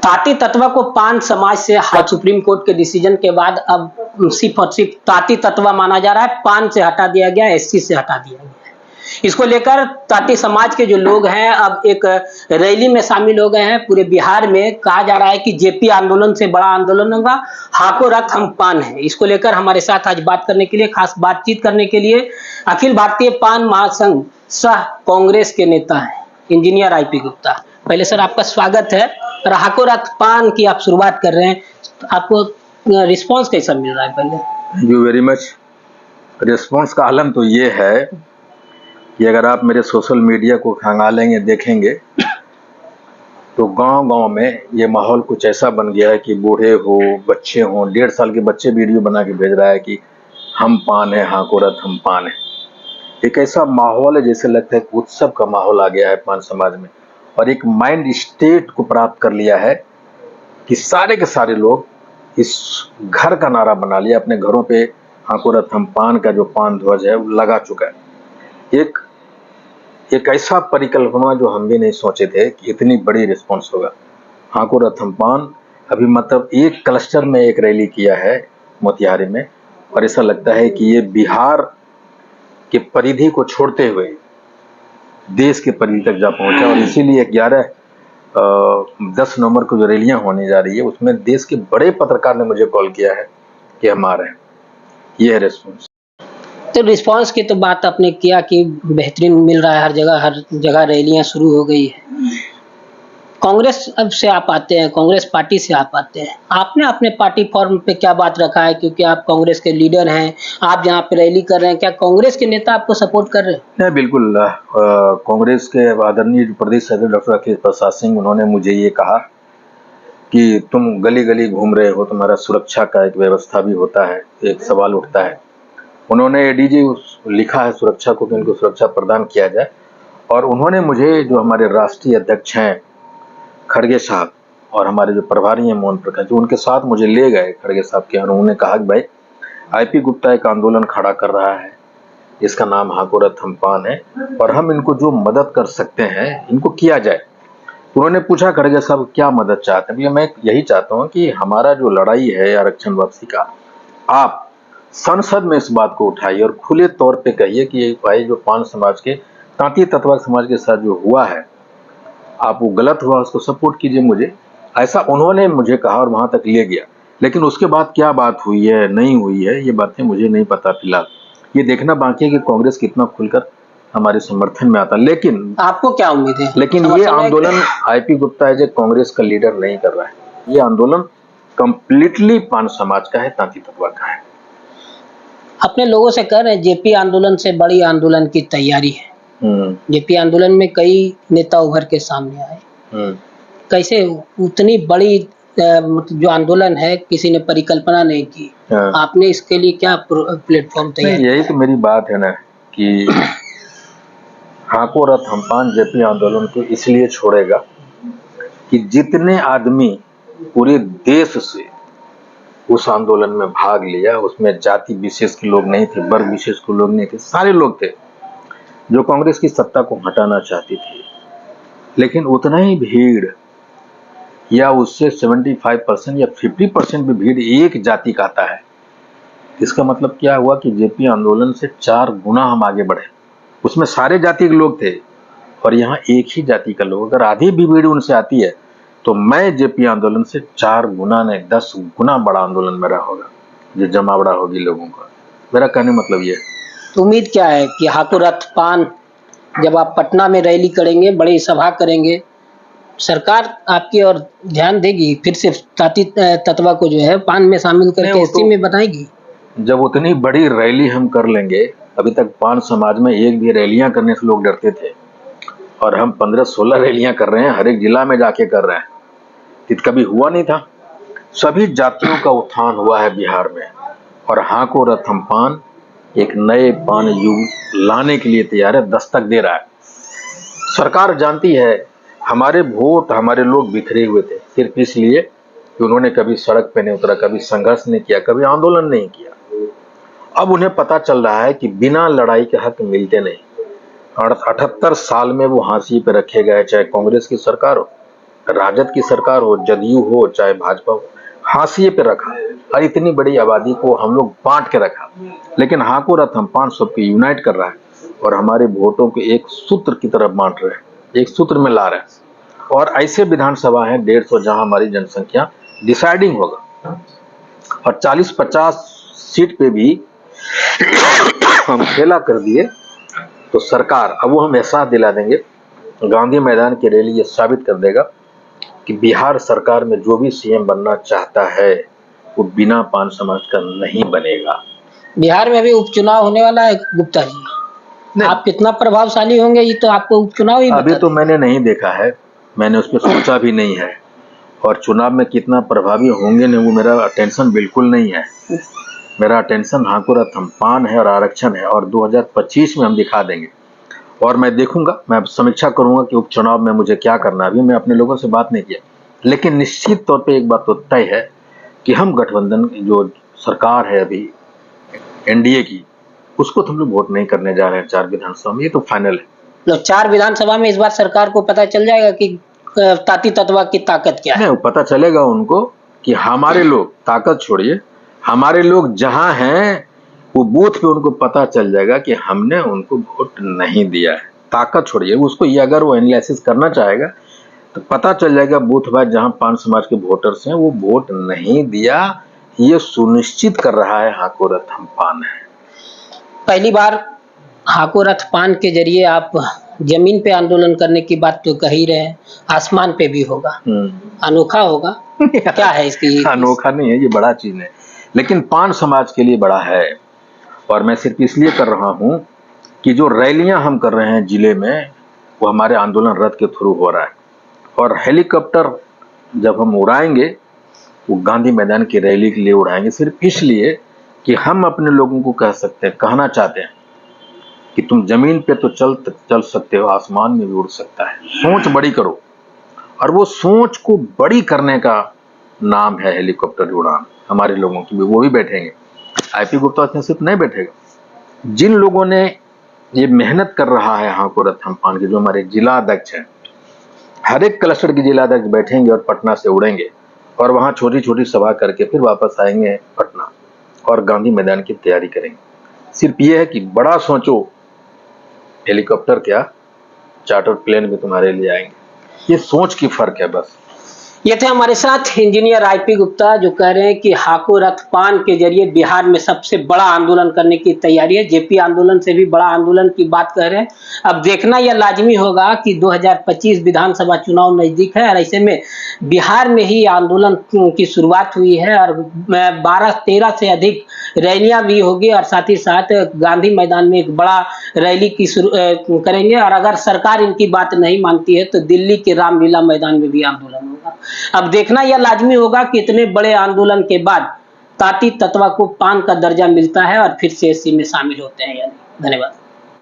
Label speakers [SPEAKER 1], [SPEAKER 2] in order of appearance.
[SPEAKER 1] ताती तत्वा को पान समाज से सुप्रीम कोर्ट के डिसीजन के बाद अब सिर्फ और सिर्फ ताती तत्वा माना जा रहा है, पान से हटा दिया गया, एससी से हटा दिया गया। इसको लेकर ताती समाज के जो लोग हैं अब एक रैली में शामिल हो गए हैं। पूरे बिहार में कहा जा रहा है कि जेपी आंदोलन से बड़ा आंदोलन होगा, हाको रथ हम पान है। इसको लेकर हमारे साथ आज बात करने के लिए, खास बातचीत करने के लिए अखिल भारतीय पान महासंघ सह कांग्रेस के नेता हैं इंजीनियर आईपी गुप्ता। पहले सर आपका स्वागत है। और हाको रथ पान की आप शुरुआत कर रहे हैं, आपको रिस्पांस कैसा मिल रहा है? पहले
[SPEAKER 2] thank you very much. Response का आलम तो ये है कि अगर आप मेरे सोशल मीडिया को खंगालेंगे, देखेंगे तो गांव-गांव में ये माहौल कुछ ऐसा बन गया है कि बूढ़े हो, बच्चे हो, 1.5 साल के बच्चे वीडियो बना के भेज रहा है कि हम पान है, हाको रथ हम पान है। एक ऐसा माहौल है जैसे लगता है उत्सव का माहौल आ गया है पान समाज में, और एक माइंड स्टेट को प्राप्त कर लिया है कि सारे के सारे लोग इस घर का नारा बना लिया। अपने घरों पे हाको रथ हम पान का जो पान ध्वज है वो लगा चुका है। एक ऐसा परिकल्पना जो हम भी नहीं सोचे थे कि इतनी बड़ी रिस्पांस होगा। हाको रथ हम पान अभी मतलब एक क्लस्टर में एक रैली किया है मोतिहारी में, और ऐसा लगता है कि ये बिहार के परिधि को छोड़ते हुए देश के परिधि तक जा पहुंचा। और इसीलिए 10 नवंबर को जो रैलियां होने जा रही है उसमें देश के बड़े पत्रकार ने मुझे कॉल किया है कि हम आ रहे हैं। ये है रिस्पांस।
[SPEAKER 1] तो रिस्पांस की तो बात आपने किया कि बेहतरीन मिल रहा है, हर जगह रैलियां शुरू हो गई है। कांग्रेस अब से आप आते हैं, कांग्रेस पार्टी से आप आते हैं, आपने अपने पार्टी फॉर्म पे क्या बात रखा है? क्योंकि आप कांग्रेस के लीडर हैं, आप जहाँ पे रैली कर रहे हैं, क्या कांग्रेस के नेता आपको सपोर्ट कर रहे हैं?
[SPEAKER 2] नहीं, बिल्कुल। कांग्रेस के आदरणीय प्रदेश अध्यक्ष डॉक्टर अखिलेश प्रसाद सिंह, उन्होंने मुझे ये कहा कि तुम गली गली घूम रहे हो, तुम्हारा सुरक्षा का एक व्यवस्था भी होता है। एक सवाल उठता है, उन्होंने एडीजी लिखा है सुरक्षा को कि उनको सुरक्षा प्रदान किया जाए। और उन्होंने मुझे, जो हमारे राष्ट्रीय अध्यक्ष हैं खड़गे साहब और हमारे जो प्रभारी हैं मोहन प्रकाश, जो उनके साथ मुझे ले गए खड़गे साहब के, और उन्होंने कहा कि भाई आईपी गुप्ता एक आंदोलन खड़ा कर रहा है, इसका नाम हाको रथ हम पान है, और हम इनको जो मदद कर सकते हैं इनको किया जाए। उन्होंने पूछा खड़गे साहब क्या मदद चाहते हैं? भैया मैं यही चाहता हूँ कि हमारा जो लड़ाई है आरक्षण वापसी का, आप संसद में इस बात को उठाइए और खुले तौर पे कहिए कि भाई जो पान समाज के, तांती तत्वा समाज के साथ जो हुआ है, आप वो गलत हुआ, उसको सपोर्ट कीजिए मुझे। ऐसा उन्होंने मुझे कहा और वहां तक ले गया। लेकिन उसके बाद क्या बात हुई है, नहीं हुई है, ये बातें मुझे नहीं पता फिलहाल। ये देखना बाकी है कि कांग्रेस कितना खुलकर हमारे समर्थन में आता। लेकिन
[SPEAKER 1] आपको क्या उम्मीद है?
[SPEAKER 2] लेकिन ये आंदोलन IP Gupta as a Congress का लीडर नहीं कर रहा है। ये आंदोलन कंप्लीटली पान समाज का है, तांती तत्वा का है।
[SPEAKER 1] अपने लोगों से कह रहे हैं जेपी आंदोलन से बड़ी आंदोलन की तैयारी है। जेपी आंदोलन में कई नेता उभर के सामने आए। कैसे उतनी बड़ी जो आंदोलन है किसी ने परिकल्पना नहीं की, आपने इसके लिए क्या प्लेटफॉर्म तैयार?
[SPEAKER 2] यही तो मेरी बात है ना कि हाको रथ हम पान जेपी आंदोलन को इसलिए छोड़ेगा कि जितने आदमी पूरे देश से उस आंदोलन में भाग लिया, उसमें जाति विशेष के लोग नहीं थे, वर्ग विशेष के लोग नहीं थे, सारे लोग थे जो कांग्रेस की सत्ता को हटाना चाहती थी। लेकिन उतना ही भीड़ या उससे 75% या 50% भी भीड़ एक जाति का आता है। इसका मतलब क्या हुआ कि जेपी आंदोलन से 4 गुना हम आगे बढ़े। उसमें सारे जाति के लोग थे और यहाँ एक ही जाति का लोग। अगर आधी भी भीड़ उनसे आती है तो मैं जेपी आंदोलन से 4 गुना नहीं 10 गुना बड़ा आंदोलन मेरा होगा, जो जमावड़ा होगी लोगों का। मेरा कहने मतलब ये।
[SPEAKER 1] तो उम्मीद क्या है कि हाको रथ पान जब आप पटना में रैली करेंगे, बड़ी सभा करेंगे, सरकार आपकी और ध्यान देगी, फिर से ताती तत्वा को जो है पान में शामिल करके एससी में बताएगी?
[SPEAKER 2] जब उतनी बड़ी रैली हम कर लेंगे, अभी तक पान समाज में एक भी रैलियां करने से लोग डरते थे, और हम 15-16 रैलियां कर रहे हैं, हर एक जिला में जाके कर रहे हैं। ये कभी हुआ नहीं था। सभी जातियों का उत्थान हुआ है बिहार में, और हाको रथ हम पान एक नए पान युग लाने के लिए तैयार है, दस्तक दे रहा है। सरकार जानती है हमारे वोट, हमारे लोग बिखरे हुए थे सिर्फ इसलिए कि उन्होंने कभी सड़क पे नहीं उतरा, कभी संघर्ष नहीं किया, कभी आंदोलन नहीं किया। अब उन्हें पता चल रहा है कि बिना लड़ाई के हक मिलते नहीं। और 78 साल में वो हाशिए पे रखे गए, चाहे कांग्रेस की सरकार हो, राजद की सरकार हो, जदयू हो, चाहे भाजपा हो, हाशिए पे रखा और इतनी बड़ी आबादी को हम लोग बांट के रखा। लेकिन हाको रथ हम 500 को यूनाइट कर रहा है और हमारे वोटों को एक सूत्र की तरफ बांट रहे हैं, एक सूत्र में ला रहे हैं। और ऐसे विधानसभा है 150 जहां हमारी जनसंख्या डिसाइडिंग होगा और 40-50 सीट पे भी हम खेला कर दिए तो सरकार, अब वो हम एहसास दिला देंगे, गांधी मैदान की रैली ये साबित कर देगा कि बिहार सरकार में जो भी सीएम बनना चाहता है वो बिना पान समाज का नहीं बनेगा।
[SPEAKER 1] बिहार में भी उपचुनाव होने वाला है गुप्ता जी, आप कितना प्रभावशाली होंगे ये तो आपको उपचुनाव ही
[SPEAKER 2] अभी तो मैंने नहीं देखा है, मैंने उस पर सोचा भी नहीं है और चुनाव में कितना प्रभावी होंगे नहीं वो मेरा अटेंशन बिल्कुल नहीं है। मेरा अटेंशन हाको रथ हम पान है और आरक्षण है और 2025 में हम दिखा देंगे और मैं देखूंगा, मैं समीक्षा करूंगा कि उपचुनाव में मुझे क्या करना है। अभी मैं अपने लोगों से बात नहीं किया, लेकिन निश्चित तौर पे एक बात तो तय है कि हम गठबंधन जो सरकार है अभी एनडीए की, उसको तो हम लोग वोट नहीं करने जा रहे हैं 4 विधानसभा में, ये तो फाइनल है।
[SPEAKER 1] 4 विधानसभा में इस बार सरकार को पता चल जाएगा कि ताती तत्वा की ताकत क्या है।
[SPEAKER 2] नहीं, पता चलेगा उनको कि हमारे लोग, ताकत छोड़िए, हमारे लोग जहां हैं वो बूथ पे उनको पता चल जाएगा कि हमने उनको वोट नहीं दिया है। ताकत छोड़िए उसको, ये अगर वो एनालिसिस करना चाहेगा तो पता चल जाएगा बूथ वाइज जहां पान समाज के वोटर्स हैं वो वोट नहीं दिया, ये सुनिश्चित कर रहा है हाको रथ हम पान है।
[SPEAKER 1] पहली बार हाको रथ पान के जरिए आप जमीन पे आंदोलन करने की बात तो कह ही रहे हैं, आसमान पे भी होगा, अनोखा होगा। क्या है इसकी?
[SPEAKER 2] अनोखा नहीं है, ये बड़ा चीज है, लेकिन पान समाज के लिए बड़ा है। और मैं सिर्फ इसलिए कर रहा हूं कि जो रैलियां हम कर रहे हैं जिले में वो हमारे आंदोलन रथ के थ्रू हो रहा है और हेलीकॉप्टर जब हम उड़ाएंगे वो गांधी मैदान की रैली के लिए उड़ाएंगे, सिर्फ इसलिए कि हम अपने लोगों को कह सकते हैं, कहना चाहते हैं कि तुम जमीन पे तो चल सकते हो, आसमान में भी उड़ सकता है, सोच बड़ी करो। और वो सोच को बड़ी करने का नाम है हेलीकॉप्टर उड़ान। हमारे लोगों की भी, वो भी बैठेंगे, आईपी गुप्ता सिर्फ नहीं बैठेगा, जिन लोगों ने ये मेहनत कर रहा है हाको रथ हम पान के, जो हमारे जिला अध्यक्ष हैं, हर एक क्लस्टर के जिला अध्यक्ष बैठेंगे और पटना से उड़ेंगे और वहां छोटी छोटी सभा करके फिर वापस आएंगे पटना और गांधी मैदान की तैयारी करेंगे। सिर्फ ये है कि बड़ा सोचो, हेलीकॉप्टर क्या चार्टर प्लेन भी तुम्हारे लिए आएंगे, ये सोच की फर्क है बस।
[SPEAKER 1] ये थे हमारे साथ इंजीनियर आईपी गुप्ता जो कह रहे हैं कि हाको रथ पान के जरिए बिहार में सबसे बड़ा आंदोलन करने की तैयारी है, जेपी आंदोलन से भी बड़ा आंदोलन की बात कर रहे हैं। अब देखना यह लाजमी होगा कि 2025 विधानसभा चुनाव नजदीक है और ऐसे में बिहार में ही आंदोलन की शुरुआत हुई है और 12-13 से अधिक रैलियां भी होगी और साथ ही साथ गांधी मैदान में एक बड़ा रैली की करेंगे और अगर सरकार इनकी बात नहीं मानती है तो दिल्ली के रामलीला मैदान में भी आंदोलन होगा। अब देखना यह लाजमी होगा कि इतने बड़े आंदोलन के बाद ताती तत्वा को पान का दर्जा मिलता है और फिर से एससी में शामिल होते हैं या नहीं। धन्यवाद।